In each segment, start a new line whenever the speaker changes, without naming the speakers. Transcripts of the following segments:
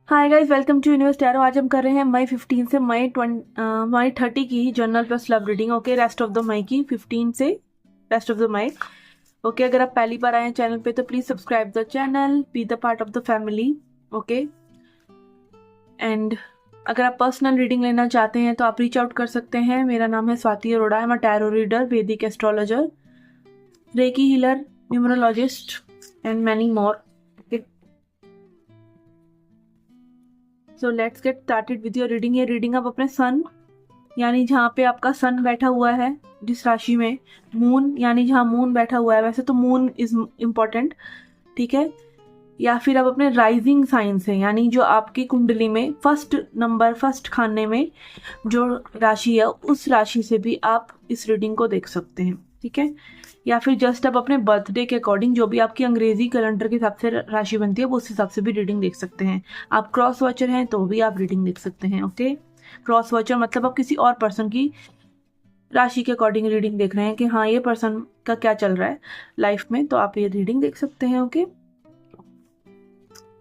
Hi guys, welcome to universe tarot. आज हम कर रहे हैं मई 15 से मई 30 की general plus love reading. Okay, rest of the May की 15 से rest of the May. Okay, अगर आप पहली बार आए हैं चैनल पे तो please subscribe the channel, be the part of the family. Okay, and अगर आप पर्सनल रीडिंग लेना चाहते हैं तो आप रीच आउट कर सकते हैं। मेरा नाम है Swati Arora, I am a tarot reader, Vedic astrologer, Reiki healer, numerologist and many more. So let's get started with your reading. ये रीडिंग आप अपने सन यानी जहाँ पे आपका सन बैठा हुआ है, जिस राशि में, मून यानी जहाँ मून बैठा हुआ है, वैसे तो मून इज इम्पोर्टेंट, ठीक है, या फिर आप अपने राइजिंग साइन से यानी जो आपकी कुंडली में फर्स्ट खाने में जो राशि है उस राशि से भी आप इस रीडिंग को देख सकते हैं, ठीक है, या फिर जस्ट आप अपने बर्थडे के अकॉर्डिंग जो भी आपकी अंग्रेजी कैलेंडर के हिसाब से राशि बनती है वो उस हिसाब से भी रीडिंग देख सकते हैं। आप क्रॉस वॉचर हैं तो भी आप रीडिंग देख सकते हैं। ओके, क्रॉस वॉचर मतलब आप किसी और पर्सन की राशि के अकॉर्डिंग रीडिंग देख रहे हैं कि हाँ ये पर्सन का क्या चल रहा है लाइफ में, तो आप ये रीडिंग देख सकते हैं। ओके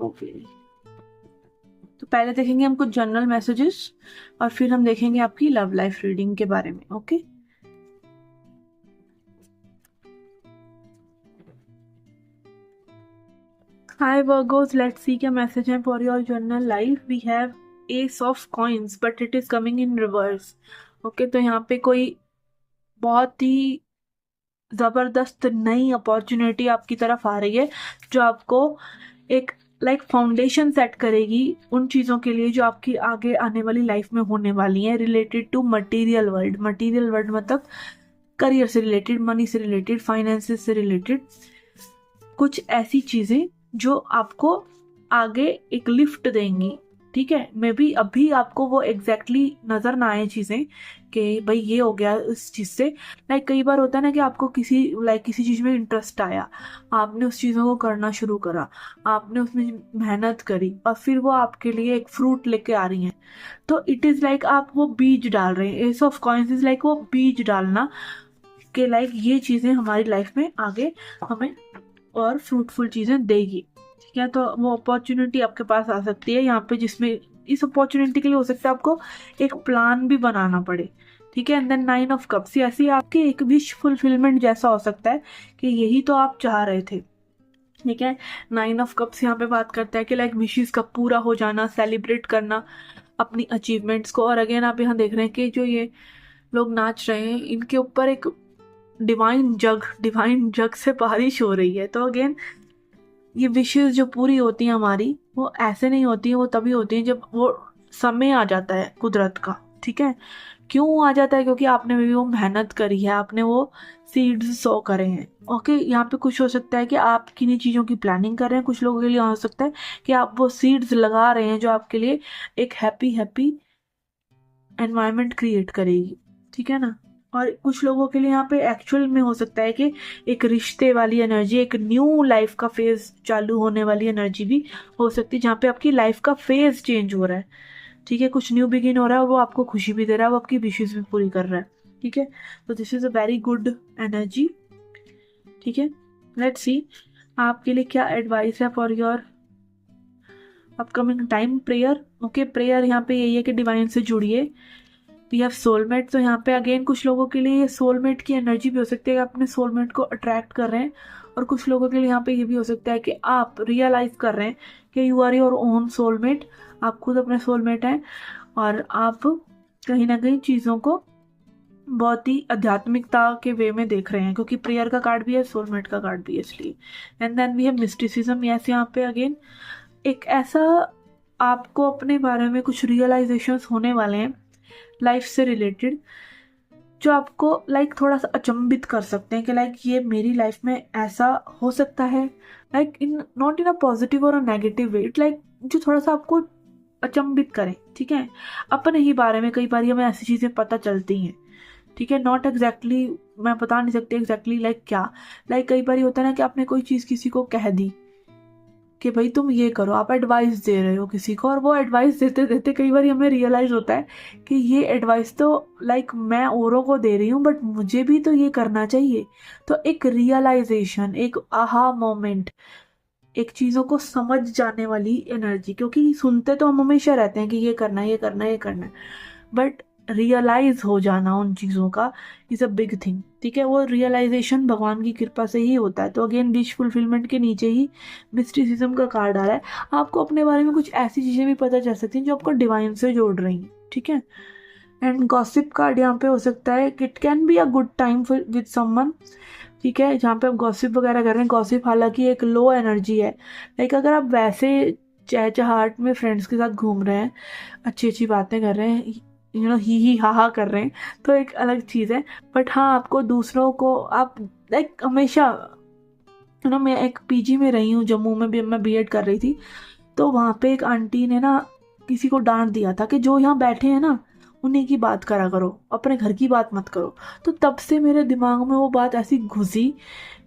ओके, तो पहले देखेंगे हम कुछ जनरल मैसेजेस और फिर हम देखेंगे आपकी लव लाइफ रीडिंग के बारे में। Okay, Hi Virgos, let's see क्या मैसेज है for your journal life. We have Ace of Coins, but it is coming in reverse. Okay, तो यहाँ पे कोई बहुत ही जबरदस्त नई अपॉर्चुनिटी आपकी तरफ आ रही है जो आपको एक फाउंडेशन सेट करेगी उन चीज़ों के लिए जो आपकी आगे आने वाली लाइफ में होने वाली हैं, related to material world. Material world मतलब करियर से रिलेटेड, मनी से रिलेटेड, फाइनेंसेस से रिलेटेड कुछ ऐसी चीज़ें जो आपको आगे एक लिफ्ट देंगी, ठीक है। मे बी अभी आपको वो एग्जैक्टली नज़र ना आए चीज़ें कि भाई ये हो गया इस चीज़ से। कई बार होता है ना कि आपको किसी चीज़ में इंटरेस्ट आया, आपने उस चीज़ों को करना शुरू करा, आपने उसमें मेहनत करी और फिर वो आपके लिए एक फ्रूट लेके आ रही हैं, तो इट इज़ लाइक आप वो बीज डाल रहे हैं। S of coins is like वो बीज डालना कि ये चीज़ें हमारी लाइफ में आगे हमें और फ्रूटफुल चीज़ें देगी, ठीक है। तो वो अपॉर्चुनिटी आपके पास आ सकती है यहाँ पे, जिसमें इस अपॉर्चुनिटी के लिए हो सकता है आपको एक प्लान भी बनाना पड़े, ठीक है। एंड देन 9 ऑफ कप्स, ऐसी आपकी एक विश फुलफिलमेंट जैसा हो सकता है कि यही तो आप चाह रहे थे, ठीक है। 9 ऑफ कप्स यहाँ पे बात करता है कि विशेस का पूरा हो जाना, सेलिब्रेट करना अपनी अचीवमेंट्स को। और अगेन आप यहाँ देख रहे हैं कि जो ये लोग नाच रहे हैं इनके ऊपर एक डिवाइन जग से बारिश हो रही है। तो अगेन ये विशेस जो पूरी होती हैं हमारी, वो ऐसे नहीं होती हैं, वो तभी होती हैं जब वो समय आ जाता है कुदरत का, ठीक है। क्यों आ जाता है? क्योंकि आपने भी वो मेहनत करी है, आपने वो सीड्स सो करे हैं। ओके, यहाँ पे कुछ हो सकता है कि आप किन्हीं चीज़ों की प्लानिंग कर रहे हैं, कुछ लोगों के लिए हो सकता है कि आप वो सीड्स लगा रहे हैं जो आपके लिए एक हैप्पी एनवायरनमेंट क्रिएट करेगी, ठीक है ना। और कुछ लोगों के लिए यहाँ पे एक्चुअल में हो सकता है कि एक रिश्ते वाली एनर्जी, एक न्यू लाइफ का फेज चालू होने वाली एनर्जी भी हो सकती है, जहाँ पे आपकी लाइफ का फेज चेंज हो रहा है, ठीक है। कुछ न्यू बिगिन हो रहा है और वो आपको खुशी भी दे रहा है, वो आपकी विशेष भी पूरी कर रहा है, ठीक है। तो this is a very good energy, ठीक है। लेट्स सी आपके लिए क्या एडवाइस है for your upcoming time. Prayer, okay, prayer यहाँ पे यही है कि डिवाइन से जुड़िए। वी हैव सोलमेट, तो यहाँ पे अगेन कुछ लोगों के लिए सोलमेट की एनर्जी भी हो सकती है कि आप अपने सोलमेट को अट्रैक्ट कर रहे हैं, और कुछ लोगों के लिए यहाँ पे ये भी हो सकता है कि आप रियलाइज कर रहे हैं कि you are your own soulmate, आप खुद अपने सोलमेट हैं और आप कहीं ना कहीं चीज़ों को बहुत ही आध्यात्मिकता के वे में देख रहे हैं, क्योंकि प्रेयर का कार्ड भी है, सोलमेट का कार्ड भी है, इसलिए। And then we have mysticism, yes, यहाँ पे अगेन एक ऐसा आपको अपने बारे में कुछ रियलाइजेशंस होने वाले हैं लाइफ से रिलेटेड जो आपको थोड़ा सा अचंभित कर सकते हैं कि ये मेरी लाइफ में ऐसा हो सकता है, in not in a positive और अ नेगेटिव वे, जो थोड़ा सा आपको अचंभित करें, ठीक है। अपने ही बारे में कई बार हमें ऐसी चीज़ें पता चलती हैं, ठीक है। नॉट एग्जैक्टली मैं बता नहीं सकती एग्जैक्टली क्या, कई बार होता है ना कि आपने कोई चीज़ किसी को कह दी कि भाई तुम ये करो, आप एडवाइस दे रहे हो किसी को, और वो एडवाइस देते देते कई बार हमें रियलाइज होता है कि ये एडवाइस तो मैं औरों को दे रही हूँ बट मुझे भी तो ये करना चाहिए। तो एक रियलाइजेशन, एक आहा मोमेंट, एक चीज़ों को समझ जाने वाली एनर्जी, क्योंकि सुनते तो हम हमेशा रहते हैं कि ये करना है, ये करना है, ये करना है, बट रियलाइज हो जाना उन चीज़ों का इज़ अ बिग थिंग। ठीक है, वो रियलाइजेशन भगवान की कृपा से ही होता है। तो अगेन विश फुलफिलमेंट के नीचे ही मिस्टिसिज्म का कार्ड आ रहा है। आपको अपने बारे में कुछ ऐसी चीज़ें भी पता चल सकती हैं जो आपको डिवाइन से जोड़ रही हैं। ठीक है, एंड गॉसिप कार्ड यहाँ पे हो सकता है, it can be a good time for with someone. ठीक है, जहाँ पे आप गॉसिप वगैरह कर रहे हैं, गॉसिप हालांकि एक लो एनर्जी है। लाइक अगर आप वैसे चहचहाट में फ्रेंड्स के साथ घूम रहे हैं, अच्छी अच्छी बातें कर रहे हैं, ही हा कर रहे हैं, तो एक अलग चीज़ है। बट हाँ, आपको दूसरों को आप लाइक हमेशा मैं एक पीजी में रही हूँ जम्मू में भी, मैं बीएड कर रही थी, तो वहाँ पे एक आंटी ने ना किसी को डांट दिया था कि जो यहाँ बैठे हैं ना उन्हीं की बात करा करो, अपने घर की बात मत करो। तो तब से मेरे दिमाग में वो बात ऐसी घुसी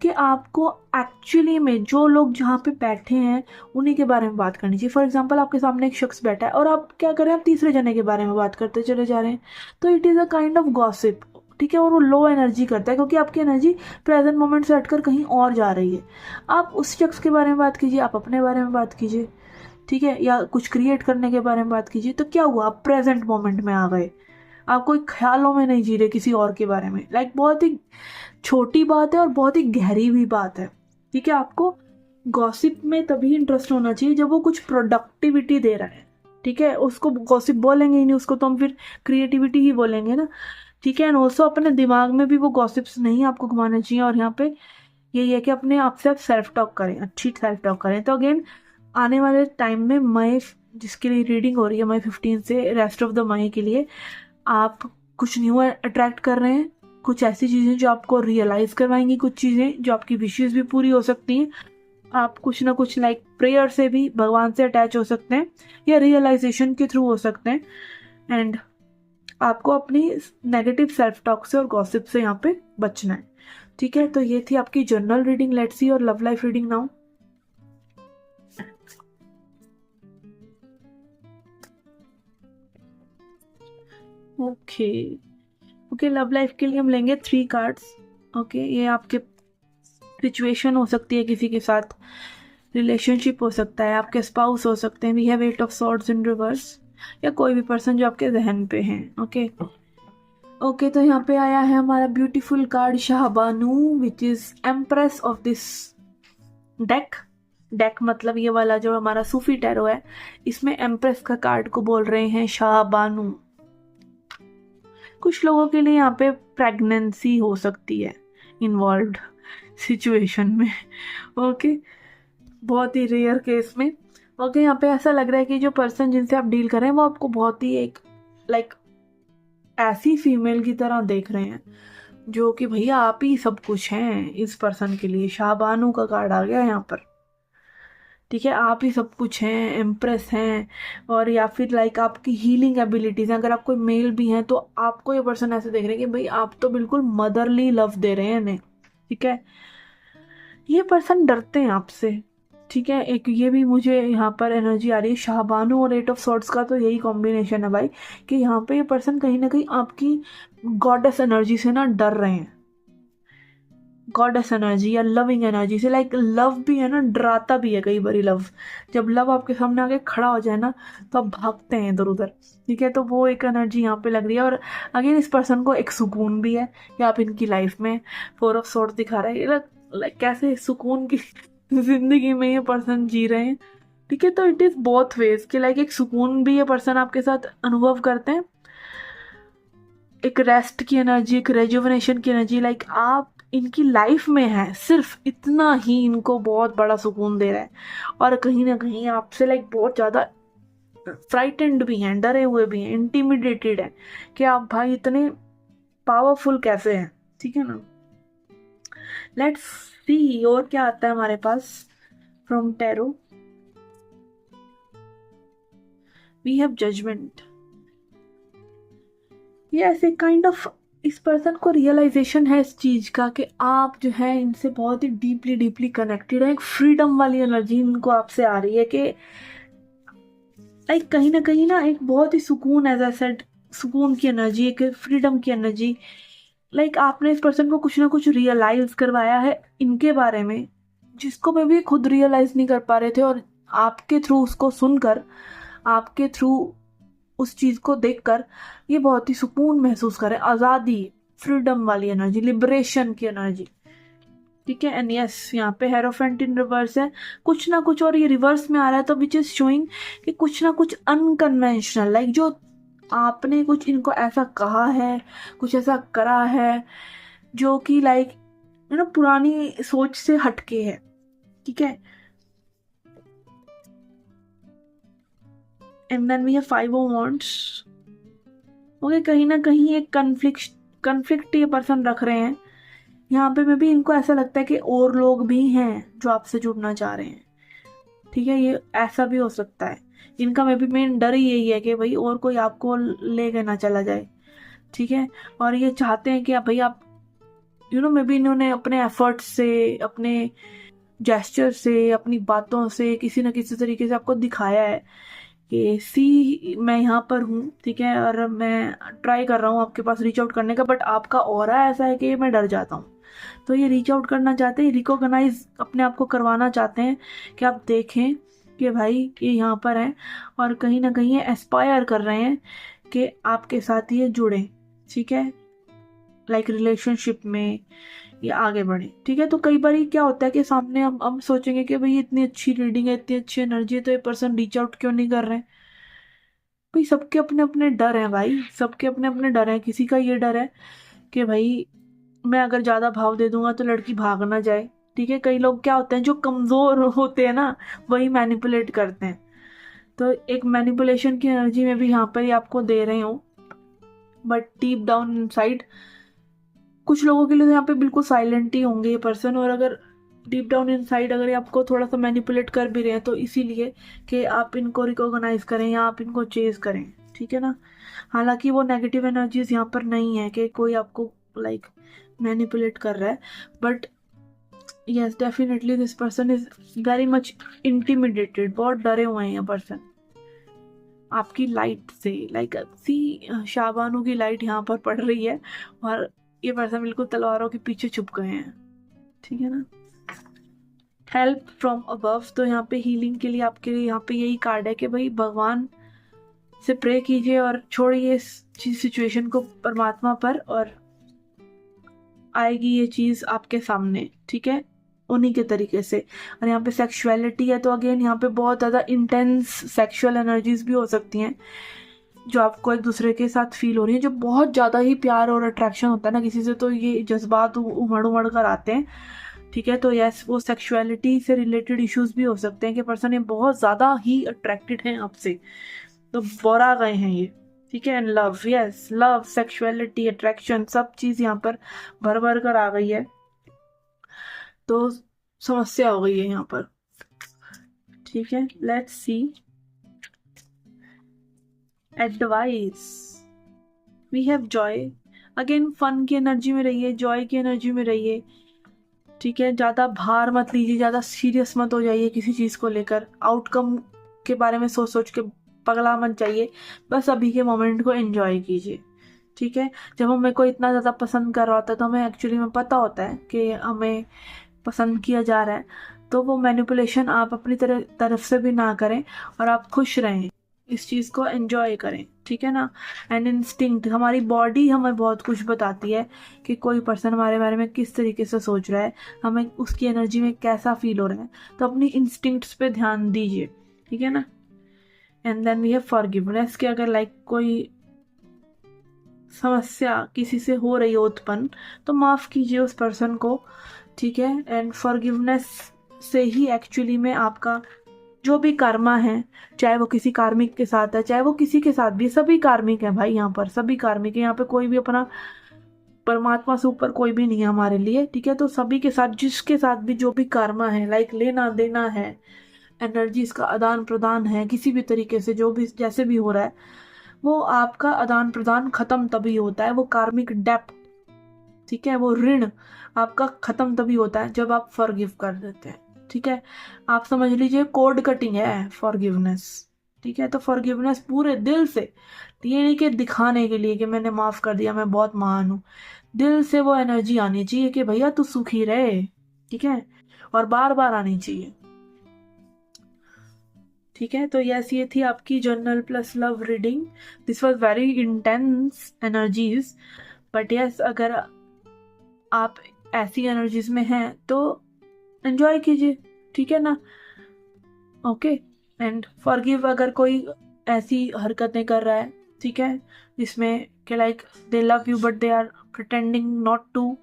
कि आपको एक्चुअली में जो लोग जहाँ पे बैठे हैं उन्हीं के बारे में बात करनी चाहिए। फॉर एग्जांपल, आपके सामने एक शख्स बैठा है और आप क्या करें, आप तीसरे जने के बारे में बात करते चले जा रहे हैं, तो it is a kind of gossip. ठीक है, और वो लो एनर्जी करता है, क्योंकि आपकी एनर्जी प्रेजेंट मोमेंट से हटकर कहीं और जा रही है। आप उस शख्स के बारे में बात कीजिए, आप अपने बारे में बात कीजिए। ठीक है, या कुछ क्रिएट करने के बारे में बात कीजिए, तो क्या हुआ, आप प्रेजेंट मोमेंट में आ गए, आप कोई ख्यालों में नहीं जी रहे किसी और के बारे में। लाइक बहुत ही छोटी बात है और बहुत ही गहरी भी बात है। ठीक है, आपको गॉसिप में तभी इंटरेस्ट होना चाहिए जब वो कुछ प्रोडक्टिविटी दे रहा है। ठीक है, उसको गॉसिप बोलेंगे ही नहीं, उसको तो हम फिर क्रिएटिविटी ही बोलेंगे ना। ठीक है, एंड ऑल्सो अपने दिमाग में भी वो गॉसिप्स नहीं आपको घुमाने चाहिए। और यहाँ पे यही है कि अपने आप से आप सेल्फ टॉक करें, अच्छी सेल्फ टॉक करें। तो अगेन आने वाले टाइम में मई, जिसके लिए रीडिंग हो रही है मई 15 से रेस्ट ऑफ द मई के लिए, आप कुछ न्यू अट्रैक्ट कर रहे हैं, कुछ ऐसी चीज़ें जो आपको रियलाइज करवाएंगी, कुछ चीज़ें जो आपकी विशेस भी पूरी हो सकती हैं। आप कुछ ना कुछ लाइक प्रेयर से भी भगवान से अटैच हो सकते हैं, या रियलाइजेशन के थ्रू हो सकते हैं। एंड आपको अपनी नेगेटिव सेल्फ टॉक से और गॉसिप से यहाँ पे बचना है। ठीक है, तो ये थी आपकी जनरल रीडिंग। लेट्स सी और love life reading now. Okay okay, love life के लिए हम लेंगे 3 कार्ड्स। ओके, ये आपके सिचुएशन हो सकती है, किसी के साथ रिलेशनशिप हो सकता है, आपके स्पाउस हो सकते हैं। We have 8 of swords in reverse, या कोई भी पर्सन जो आपके जहन पे हैं। ओके ओके, तो यहाँ पे आया है हमारा beautiful card Shahbanu, which is empress of this deck. Deck मतलब ये वाला जो हमारा सूफी टैरो है, इसमें एम्प्रेस का कार्ड को बोल रहे हैं शाहबानू। कुछ लोगों के लिए यहाँ पे प्रेगनेंसी हो सकती है इन्वॉल्व सिचुएशन में। ओके, बहुत ही रेयर केस में। ओके, यहाँ पे ऐसा लग रहा है कि जो पर्सन जिनसे आप डील कर रहे हैं वो आपको बहुत ही एक लाइक ऐसी फीमेल की तरह देख रहे हैं जो कि भैया आप ही सब कुछ हैं इस पर्सन के लिए। शाहबानू का कार्ड आ गया यहाँ पर। ठीक है, आप ही सब कुछ हैं, एम्प्रेस हैं, और या फिर लाइक आपकी हीलिंग एबिलिटीज हैं। अगर आप कोई मेल भी हैं तो आपको ये पर्सन ऐसे देख रहे हैं कि भाई आप तो बिल्कुल मदरली लव दे रहे हैं इन्हें। ठीक है, ये पर्सन डरते हैं आपसे। ठीक है, एक ये भी मुझे यहाँ पर एनर्जी आ रही है शाहबानू और 8 ऑफ सॉर्ड्स का, तो यही कॉम्बिनेशन है भाई कि यहाँ पे ये पर्सन कहीं ना कहीं आपकी गॉडेस एनर्जी से ना डर रहे हैं। गॉडेस एनर्जी या लविंग एनर्जी से, लाइक लव भी है ना, डराता भी है कई बारी लव। जब लव आपके सामने आके खड़ा हो जाए ना तो आप भागते हैं इधर उधर। ठीक है, तो वो एक एनर्जी यहाँ पे लग रही है। और अगेन इस पर्सन को एक सुकून भी है कि आप इनकी लाइफ में 4 ऑफ सॉर्ड्स दिखा रहा है, लाइक कैसे सुकून की जिंदगी में ये पर्सन जी रहे हैं। ठीक है, तो इट इज बोथ वेज कि लाइक एक सुकून भी ये पर्सन आपके साथ अनुभव करते हैं, एक रेस्ट की एनर्जी, एक रेजुवनेशन की एनर्जी। लाइक आप इनकी लाइफ में है, सिर्फ इतना ही इनको बहुत बड़ा सुकून दे रहा है। और कहीं ना कहीं आपसे लाइक बहुत ज़्यादा फ्राइटेंड भी हैं, डरे हुए भी हैं, इंटिमिडेटेड है कि आप भाई इतने पावरफुल कैसे हैं। ठीक है ना, लेट्स सी और क्या आता है हमारे पास from tarot. We have judgement. ये ऐसे काइंड ऑफ इस पर्सन को रियलाइजेशन है इस चीज का कि आप जो है इनसे बहुत ही डीपली डीपली कनेक्टेड है। एक फ्रीडम वाली एनर्जी इनको आपसे आ रही है कि लाइक कहीं ना एक बहुत ही सुकून, एज आई सेड, सुकून की एनर्जी, एक फ्रीडम की एनर्जी। लाइक आपने इस पर्सन को कुछ ना कुछ रियलाइज करवाया है इनके बारे में, जिसको मैं भी खुद रियलाइज नहीं कर पा रहे थे, और आपके थ्रू उसको सुनकर, आपके थ्रू उस चीज को देखकर ये बहुत ही सुकून महसूस करें, आजादी, फ्रीडम वाली एनर्जी, लिबरेशन की एनर्जी। ठीक है। एंड यस, यहाँ पे हेरोफेंट इन रिवर्स है, कुछ ना कुछ, और ये रिवर्स में आ रहा है, तो विच इज शोइंग कि कुछ ना कुछ अनकन्वेंशनल, लाइक जो आपने कुछ इनको ऐसा कहा है, कुछ ऐसा करा है जो कि लाइक पुरानी सोच से हटके है। ठीक है। And then we have 5 of wands. Okay, कहीं ना कहीं एक कन्फ्लिक्ट ये पर्सन रख रहे हैं यहाँ पे। में भी इनको ऐसा लगता है कि और लोग भी हैं जो आपसे जुड़ना चाह रहे हैं। ठीक है, ये ऐसा भी हो सकता है। इनका में भी मेन डर ही यही है कि भाई और कोई आपको ले के ना चला जाए। ठीक है। और ये चाहते हैं कि भाई आप में भी इन्होंने अपने एफर्ट्स से, अपने जेस्चर से, अपनी बातों से किसी न किसी तरीके से आपको दिखाया है कि सी मैं यहाँ पर हूँ। ठीक है। और मैं ट्राई कर रहा हूँ आपके पास रीच आउट करने का, बट आपका ऑरा ऐसा है कि मैं डर जाता हूँ। तो ये रीच आउट करना चाहते हैं, रिकॉग्नाइज अपने आप को करवाना चाहते हैं कि आप देखें कि भाई ये यहाँ पर है, और कहीं ना कहीं ये एस्पायर कर रहे हैं कि आपके साथ ये जुड़े। ठीक है, लाइक रिलेशनशिप में ये आगे बढ़े। ठीक है। तो कई बार क्या होता है कि सामने हम सोचेंगे कि भाई इतनी अच्छी रीडिंग है, इतनी अच्छी एनर्जी है, तो ये पर्सन रीच आउट क्यों नहीं कर रहे हैं। भाई सबके अपने अपने डर हैं, भाई सबके अपने अपने डर हैं। किसी का ये डर है कि भाई मैं अगर ज़्यादा भाव दे दूंगा तो लड़की भाग ना जाए। ठीक है। कई लोग क्या होते हैं, जो कमज़ोर होते हैं ना, वही मैनिपुलेट करते हैं। तो एक मैनिपुलेशन की एनर्जी में भी यहाँ पर ही आपको दे रहे हो, बट डीप डाउन इनसाइड कुछ लोगों के लिए तो यहाँ पे बिल्कुल साइलेंट ही होंगे ये पर्सन। और अगर डीप डाउन इनसाइड अगर ये आपको थोड़ा सा मैनिपुलेट कर भी रहे हैं, तो इसीलिए कि आप इनको रिकॉग्नाइज करें या आप इनको चेज करें। ठीक है ना। हालांकि वो नेगेटिव एनर्जीज यहाँ पर नहीं है कि कोई आपको लाइक मैनिपुलेट कर रहा है, but yes definitely this person is very much intimidated, बहुत डरे हुए हैं ये पर्सन आपकी लाइट से। लाइक सी शाबानू की लाइट यहाँ पर पड़ रही है, और ये पर्सन बिल्कुल तलवारों के पीछे छुप गए हैं। ठीक है ना। हेल्प फ्रॉम अबव, तो यहाँ पे हीलिंग के लिए आपके लिए यहाँ पे यही कार्ड है कि भाई भगवान से प्रे कीजिए और छोड़िए इस सिचुएशन को परमात्मा पर, और आएगी ये चीज आपके सामने। ठीक है, उन्हीं के तरीके से। और यहाँ पे सेक्सुअलिटी है, तो अगेन यहाँ पे बहुत ज़्यादा इंटेंस सेक्सुअल एनर्जीज भी हो सकती हैं जो आपको एक दूसरे के साथ फील हो रही है, जो बहुत ज़्यादा ही प्यार और अट्रैक्शन होता है ना किसी से, तो ये जज्बात उमड़ उमड़ कर आते हैं। ठीक है। तो यस, वो सेक्सुअलिटी से रिलेटेड इश्यूज भी हो सकते हैं कि पर्सन ये बहुत ज़्यादा ही अट्रैक्टेड हैं आपसे, तो बोरा गए हैं ये। ठीक है। And love, yes love, sexuality, attraction, सब चीज़ यहाँ पर भर भर कर आ गई है, तो समस्या हो गई है यहाँ पर। ठीक है। Let's see advice. We have joy, again fun की एनर्जी में रहिए, जॉय की एनर्जी में रहिए। ठीक है। ज़्यादा भार मत लीजिए, ज़्यादा सीरियस मत हो जाइए किसी चीज़ को लेकर, आउटकम के बारे में सोच सोच के पगला मत जाइए, बस अभी के मोमेंट को एंजॉय कीजिए। ठीक है। जब हमें कोई इतना ज़्यादा पसंद कर रहा होता है, तो हमें एक्चुअली में पता होता है कि हमें पसंद किया जा रहा है, तो वो मैनिपुलेशन आप अपनी तरफ से भी ना करें, और आप खुश रहें, इस चीज़ को एंजॉय करें। ठीक है ना। एंड इंस्टिंक्ट, हमारी बॉडी हमें बहुत कुछ बताती है कि कोई पर्सन हमारे बारे में किस तरीके से सोच रहा है, हमें उसकी एनर्जी में कैसा फील हो रहा है, तो अपनी इंस्टिंक्ट्स पे ध्यान दीजिए। ठीक है ना। And then we have forgiveness, कि अगर लाइक कोई समस्या किसी से हो रही हो उत्पन्न, तो माफ़ कीजिए उस पर्सन को। ठीक है। एंड फॉरगिवनेस से ही एक्चुअली में आपका जो भी कर्मा है, चाहे वो किसी कार्मिक के साथ है, चाहे वो किसी के साथ भी, सभी कार्मिक है भाई, यहाँ पर सभी कार्मिक है। यहाँ पे कोई भी अपना परमात्मा से ऊपर कोई भी नहीं है हमारे लिए। ठीक है। तो सभी के साथ, जिसके साथ भी जो भी कर्मा है, लाइक लेना देना है, एनर्जीज का आदान प्रदान है, किसी भी तरीके से जो भी जैसे भी हो रहा है, वो आपका आदान प्रदान खत्म तभी होता है, वो कार्मिक डेप्ट, ठीक है, वो ऋण आपका खत्म तभी होता है जब आप फॉरगिव कर देते हैं। ठीक है। आप समझ लीजिए कोड कटिंग है फॉरगिवनेस। ठीक है। तो फॉरगिवनेस पूरे दिल से, ये नहीं कि दिखाने के लिए कि मैंने माफ कर दिया, मैं बहुत महान हूँ, दिल से वो एनर्जी आनी चाहिए कि भैया तू सुखी रहे, ठीक है, और बार बार आनी चाहिए। ठीक है, तो यस, ये थी आपकी general plus love reading. This was very intense energies, but yes, अगर आप ऐसी एनर्जीज में हैं तो एंजॉय कीजिए, ठीक है ना। ओके, एंड फॉरगिव अगर कोई ऐसी हरकतें कर रहा है, ठीक है, जिसमें कि like they love you but they are pretending not to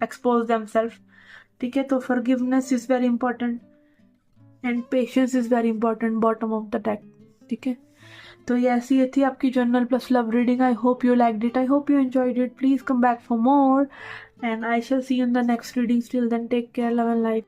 expose themselves, ठीक है, तो forgiveness is very important and patience is very important, bottom of the deck. ठीक है, तो ये ऐसी ये थी आपकी general plus love reading. I hope you liked it, I hope you enjoyed it. Please come back for more and I shall see you in the next reading. Till then, take care, love and light.